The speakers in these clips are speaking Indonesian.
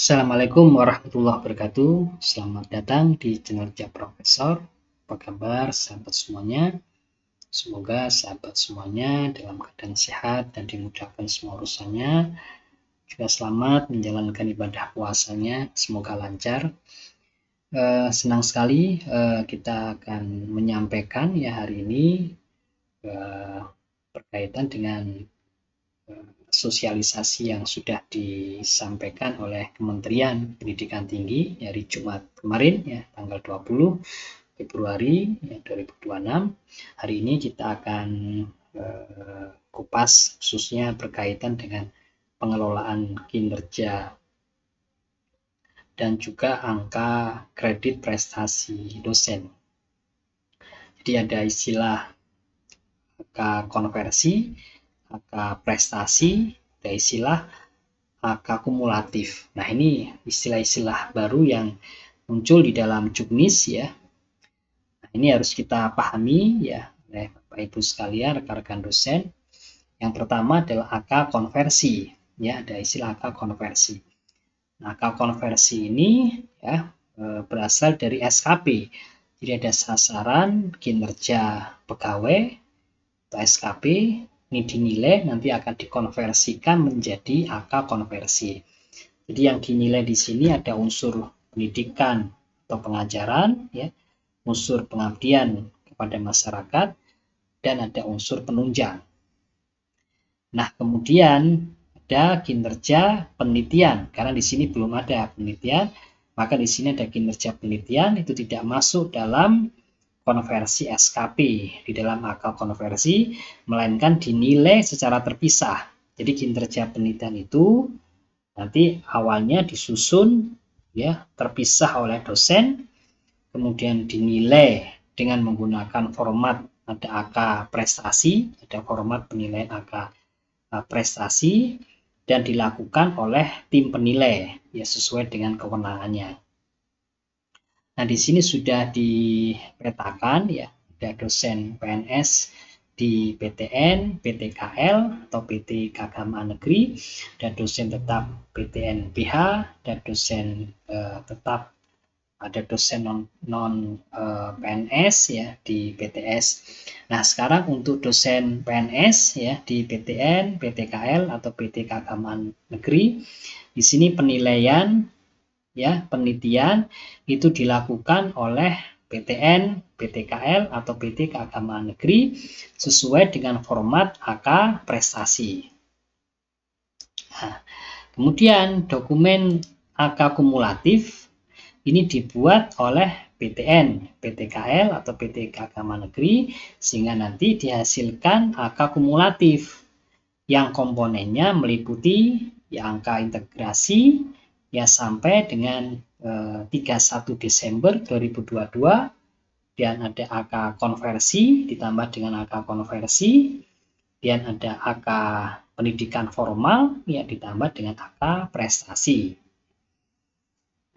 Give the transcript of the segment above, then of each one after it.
Assalamualaikum warahmatullahi wabarakatuh. Selamat datang di channel Kerja Profesor. Apa kabar sahabat semuanya? Semoga sahabat semuanya dalam keadaan sehat dan dimudahkan semua urusannya. Juga selamat menjalankan ibadah puasanya. Semoga lancar. Senang sekali kita akan menyampaikan ya hari ini berkaitan dengan sosialisasi yang sudah disampaikan oleh Kementerian Pendidikan Tinggi dari Jumat kemarin ya tanggal 20 Februari ya, 2026. Hari ini kita akan kupas khususnya berkaitan dengan pengelolaan kinerja dan juga angka kredit prestasi dosen. Jadi ada istilah angka konversi, angka prestasi, ada istilah angka kumulatif. Nah, ini istilah-istilah baru yang muncul di dalam juknis ya. Nah, ini harus kita pahami ya oleh Bapak Ibu sekalian, rekan-rekan dosen. Yang pertama adalah angka konversi. Ya, ada istilah angka konversi. Nah, angka konversi ini ya berasal dari SKP. Jadi ada sasaran kinerja pegawai atau SKP. Ini dinilai nanti akan dikonversikan menjadi angka konversi. Jadi yang dinilai di sini ada unsur pendidikan atau pengajaran, ya, unsur pengabdian kepada masyarakat, dan ada unsur penunjang. Nah, kemudian ada kinerja penelitian, karena di sini belum ada penelitian, maka di sini ada kinerja penelitian, itu tidak masuk dalam konversi SKP di dalam angka konversi, melainkan dinilai secara terpisah. Jadi kinerja penelitian itu nanti awalnya disusun ya terpisah oleh dosen, kemudian dinilai dengan menggunakan format ada angka prestasi, ada format penilaian angka prestasi, dan dilakukan oleh tim penilai ya sesuai dengan kewenangannya. Nah, di sini sudah dipetakan ya, ada dosen PNS di PTN, PTKL atau PT Keagamaan Negeri, dan dosen tetap PTN PH, dan dosen tetap ada dosen non PNS ya di PTS. Nah, sekarang untuk dosen PNS ya di PTN, PTKL atau PT Keagamaan Negeri, di sini penilaian ya penelitian itu dilakukan oleh PTN, PTKL atau PT Keagamaan Negeri sesuai dengan format angka prestasi. Nah, kemudian dokumen angka kumulatif ini dibuat oleh PTN, PTKL atau PT Keagamaan Negeri sehingga nanti dihasilkan angka kumulatif yang komponennya meliputi ya angka integrasi ya sampai dengan 31 Desember 2022, dan ada angka konversi ditambah dengan angka konversi, dan ada angka pendidikan formal ya ditambah dengan angka prestasi.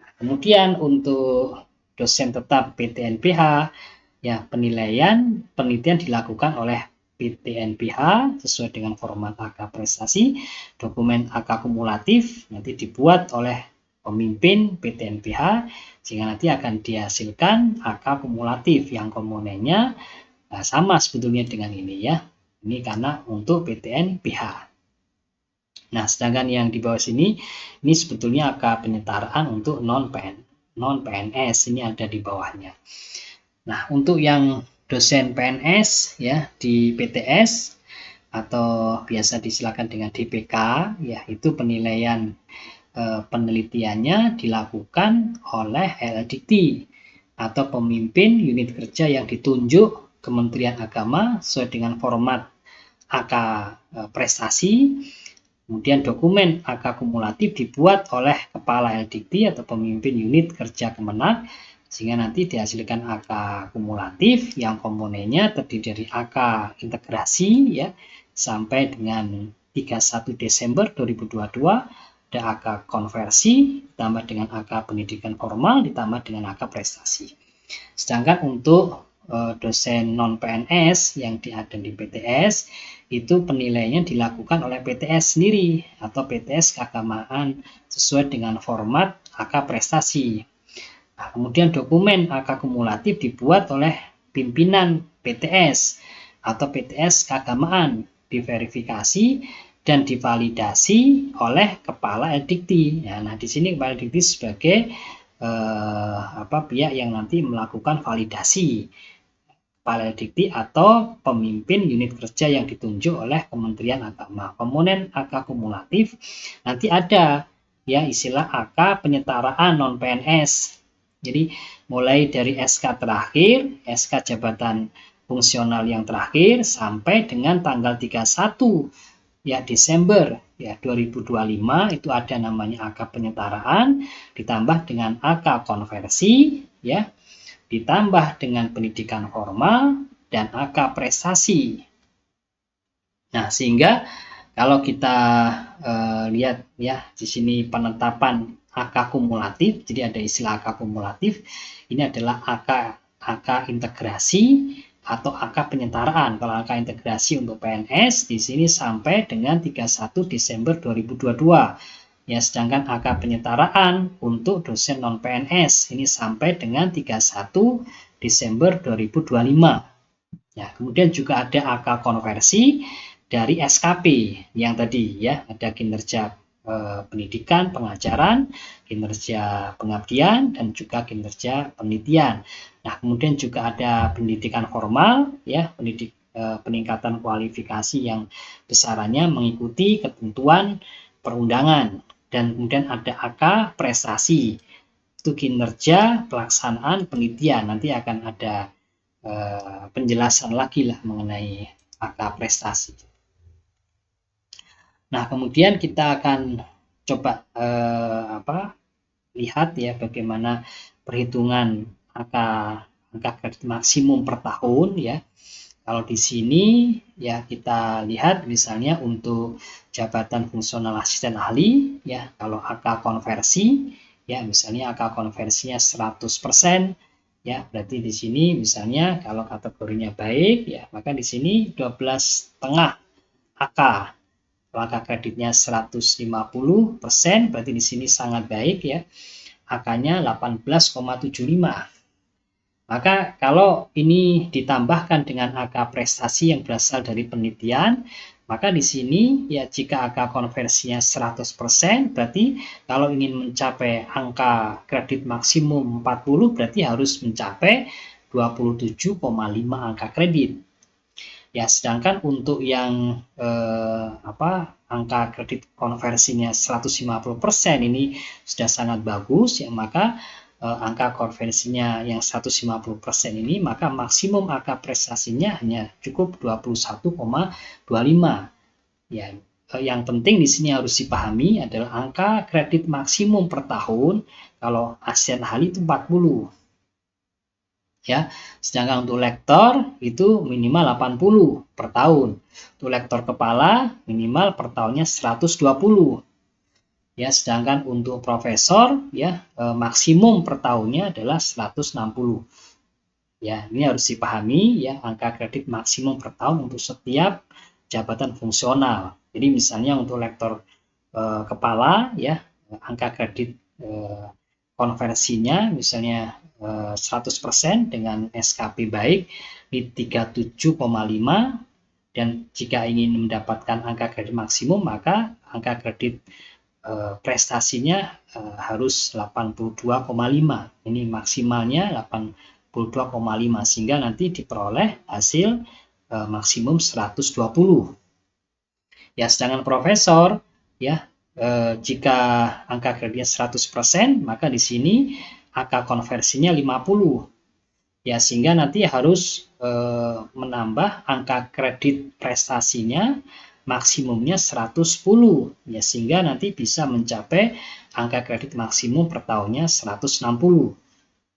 Nah, kemudian untuk dosen tetap PTNPH ya penelitian dilakukan oleh PTNPH sesuai dengan format angka prestasi. Dokumen angka kumulatif nanti dibuat oleh pemimpin PTNPH sehingga nanti akan dihasilkan angka kumulatif yang komponennya sama sebetulnya dengan ini ya. Ini karena untuk PTNPH. Nah, sedangkan yang di bawah sini ini sebetulnya angka penyetaraan untuk non-PNS, ini ada di bawahnya. Nah, untuk yang dosen PNS ya di PTS atau biasa disilakan dengan DPK ya, itu penilaian penelitiannya dilakukan oleh LLDT atau pemimpin unit kerja yang ditunjuk Kementerian Agama sesuai dengan format angka prestasi. Kemudian dokumen angka kumulatif dibuat oleh kepala LDT atau pemimpin unit kerja Kemenak sehingga nanti dihasilkan angka kumulatif yang komponennya terdiri dari angka integrasi ya sampai dengan 31 Desember 2022, ada angka konversi ditambah dengan angka pendidikan formal ditambah dengan angka prestasi. Sedangkan untuk dosen non PNS yang ada di PTS itu penilaiannya dilakukan oleh PTS sendiri atau PTS keagamaan sesuai dengan format AK prestasi. Nah, kemudian dokumen AK kumulatif dibuat oleh pimpinan PTS atau PTS keagamaan, diverifikasi dan divalidasi oleh kepala Eldikti. Nah, di sini kepala Eldikti sebagai pihak yang nanti melakukan validasi, kepala Eldikti atau pemimpin unit kerja yang ditunjuk oleh Kementerian Agama. Komponen AK kumulatif nanti ada ya istilah AK penyetaraan non PNS. Jadi mulai dari SK terakhir, SK jabatan fungsional yang terakhir sampai dengan tanggal 31 ya Desember ya 2025 itu ada namanya AK penyetaraan ditambah dengan AK konversi ya ditambah dengan pendidikan formal dan AK prestasi. Nah, sehingga kalau kita lihat ya di sini penetapan AK kumulatif, jadi ada istilah AK kumulatif, ini adalah AK integrasi atau AK penyetaraan. Kalau AK integrasi untuk PNS di sini sampai dengan 31 Desember 2022. Ya, sedangkan AK penyetaraan untuk dosen non PNS ini sampai dengan 31 Desember 2025. Ya, kemudian juga ada AK konversi dari SKP yang tadi ya, ada kinerja pendidikan, pengajaran, kinerja pengabdian dan juga kinerja penelitian. Nah, kemudian juga ada pendidikan formal ya, peningkatan kualifikasi yang besarannya mengikuti ketentuan perundangan. Dan kemudian ada AK prestasi, itu kinerja pelaksanaan penelitian. Nanti akan ada penjelasan lagi lah mengenai AK prestasi. Nah, kemudian kita akan coba lihat ya bagaimana perhitungan angka kredit maksimum per tahun ya. Kalau di sini ya kita lihat misalnya untuk jabatan fungsional asisten ahli ya, kalau AK konversi ya misalnya AK konversinya 100% ya, berarti di sini misalnya kalau kategorinya baik ya, maka di sini 12,5 AK. Kalau AK kreditnya 150%, berarti di sini sangat baik ya. AK-nya 18,75. Maka kalau ini ditambahkan dengan AK prestasi yang berasal dari penelitian, maka di sini ya jika AK konversinya 100%, berarti kalau ingin mencapai angka kredit maksimum 40, berarti harus mencapai 27,5 angka kredit. Ya, sedangkan untuk yang angka kredit konversinya 150% ini sudah sangat bagus ya, maka angka konversinya yang 150% ini, maka maksimum angka prestasinya hanya cukup 21,25. Ya, yang penting di sini harus dipahami adalah angka kredit maksimum per tahun kalau asisten ahli itu 40. Ya, sedangkan untuk lektor itu minimal 80 per tahun. Untuk lektor kepala minimal per tahunnya 120. Ya, sedangkan untuk profesor ya maksimum per tahunnya adalah 160. Ya, ini harus dipahami ya angka kredit maksimum per tahun untuk setiap jabatan fungsional. Jadi misalnya untuk lektor kepala ya angka kredit konversinya misalnya 100% dengan SKP baik di 37,5, dan jika ingin mendapatkan angka kredit maksimum maka angka kredit prestasinya harus 82,5. Ini maksimalnya 82,5 sehingga nanti diperoleh hasil maksimum 120. Ya, sedangkan profesor ya jika angka kreditnya 100%, maka di sini angka konversinya 50. Ya, sehingga nanti harus menambah angka kredit prestasinya maksimumnya 110 ya, sehingga nanti bisa mencapai angka kredit maksimum per tahunnya 160.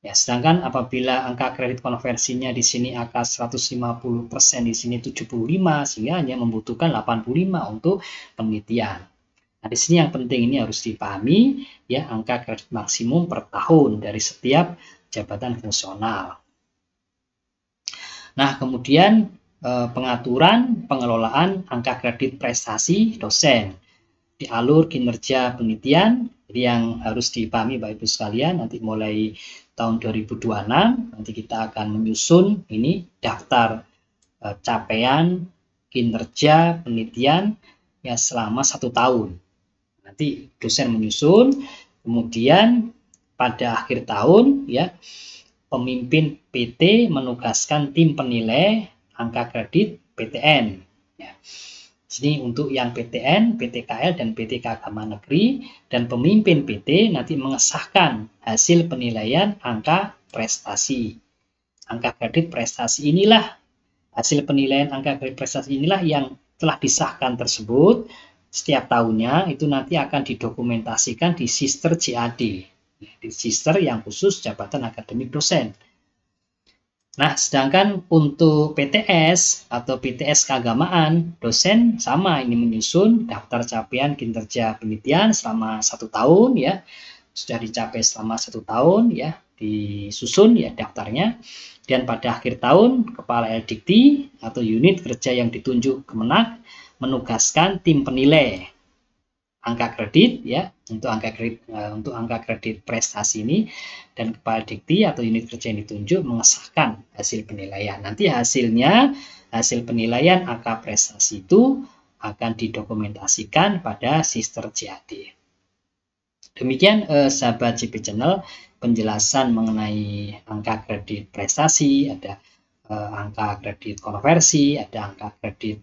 Ya, sedangkan apabila angka kredit konversinya di sini angka 150%, di sini 75, sehingga hanya membutuhkan 85 untuk penelitian. Nah, di sini yang penting ini harus dipahami ya angka kredit maksimum per tahun dari setiap jabatan fungsional. Nah, kemudian pengaturan pengelolaan angka kredit prestasi dosen di alur kinerja penelitian. Jadi yang harus dipahami Bapak Ibu sekalian, nanti mulai tahun 2026 nanti kita akan menyusun ini daftar capaian kinerja penelitian ya selama 1 tahun. Nanti dosen menyusun, kemudian pada akhir tahun ya pemimpin PT menugaskan tim penilai angka kredit PTN. Ya. Sini untuk yang PTN, PTKL, dan PT Keagamaan Negeri, dan pemimpin PT nanti mengesahkan hasil penilaian angka prestasi. Angka kredit prestasi inilah, hasil penilaian angka kredit prestasi inilah yang telah disahkan tersebut setiap tahunnya itu nanti akan didokumentasikan di Sister JAD, di Sister yang khusus Jabatan Akademik Dosen. Nah, sedangkan untuk PTS atau PTS keagamaan, dosen sama ini menyusun daftar capaian kinerja penelitian selama 1 tahun ya, sudah dicapai selama 1 tahun ya, disusun ya daftarnya, dan pada akhir tahun Kepala Eldikti atau unit kerja yang ditunjuk Kemenak menugaskan tim penilai angka kredit ya untuk angka kredit prestasi ini, dan Kepala Dikti atau unit kerja yang ditunjuk mengesahkan hasil penilaian. Nanti hasil penilaian angka prestasi itu akan didokumentasikan pada Sister JAD. Demikian sahabat JP Channel penjelasan mengenai angka kredit prestasi, ada angka kredit konversi, ada angka kredit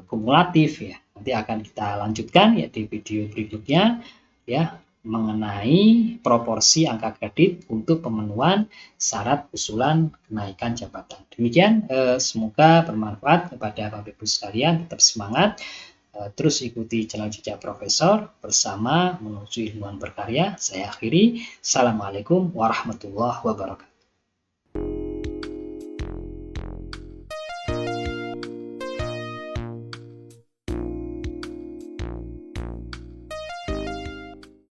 kumulatif ya. Nanti akan kita lanjutkan ya di video berikutnya ya mengenai proporsi angka kredit untuk pemenuhan syarat usulan kenaikan jabatan. Demikian semoga bermanfaat kepada Bapak Ibu sekalian, tetap semangat, terus ikuti channel Jejak Profesor bersama menuju ilmuwan berkarya. Saya akhiri. Assalamualaikum warahmatullahi wabarakatuh.